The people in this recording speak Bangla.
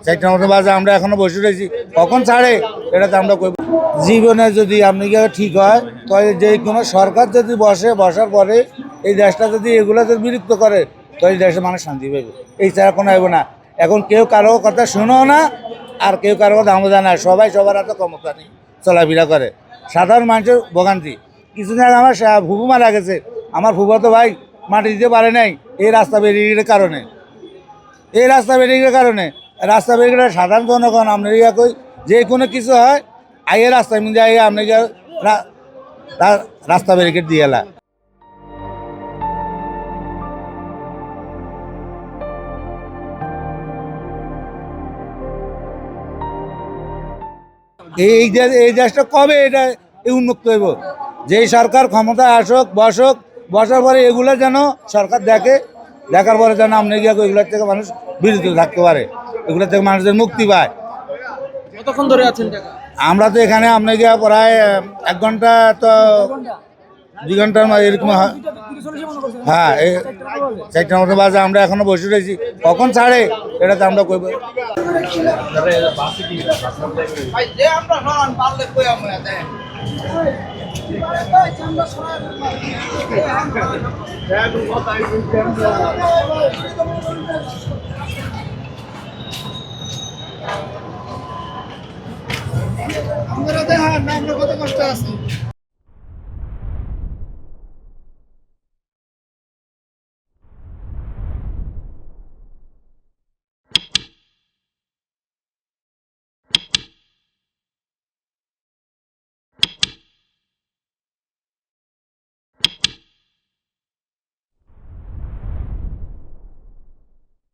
চারটার মতো বাজে আমরা এখনো বসে রয়েছি, কখন ছাড়ে এটা তো আমরা কইব। জীবনে যদি আপনি ঠিক হয় তাহলে যে কোনো সরকার যদি বসার পরে এই দেশটা যদি এগুলো যদি বিরক্ত করে তাহলে দেশের মানুষ শান্তি পাবে, এই ছাড়া কোনো হইব না। এখন কেউ কারো কথা শুনেও না, আর কেউ কারো কথা আমোদা না, সবাই সবার হাতে ক্ষমতা নেই, চলাফেরা করে, সাধারণ মানুষের ভোগান্তি। কিছুদিন আগে আমার ফুফু মারা গেছে, আমার ফুফু তো ভাই মাটি দিতে পারে নাই এই রাস্তা ব্যারিকেডের কারণে। রাস্তা ব্যারিকেডের সাধারণ জনগণ আপনার কই যে কোনো কিছু হয় আগে রাস্তায় মিলে আগে আপনি রাস্তা ব্যারিকেড দিয়ে এলা। এই দেশটা কবে এটা উন্মুক্ত হইব? যেই সরকার ক্ষমতায় বসার পরে এগুলো যেন সরকার দেখার পরে যেন আপনি এগুলোর থেকে মানুষ বিরত থাকতে পারে, এগুলোর থেকে মানুষের মুক্তি পায়। কতক্ষণ ধরে আছেন? আমরা তো এখানে আপনি প্রায় 1 ঘন্টা তো 2 ঘন্টার এরকম হয়। হ্যাঁ, এই 4টার মতো বাজে আমরা এখনো বসে রয়েছি, কখন ছাড়ে এটা তো আমরা কইব। আমরা দেখেন আমরা কত কষ্ট আছি।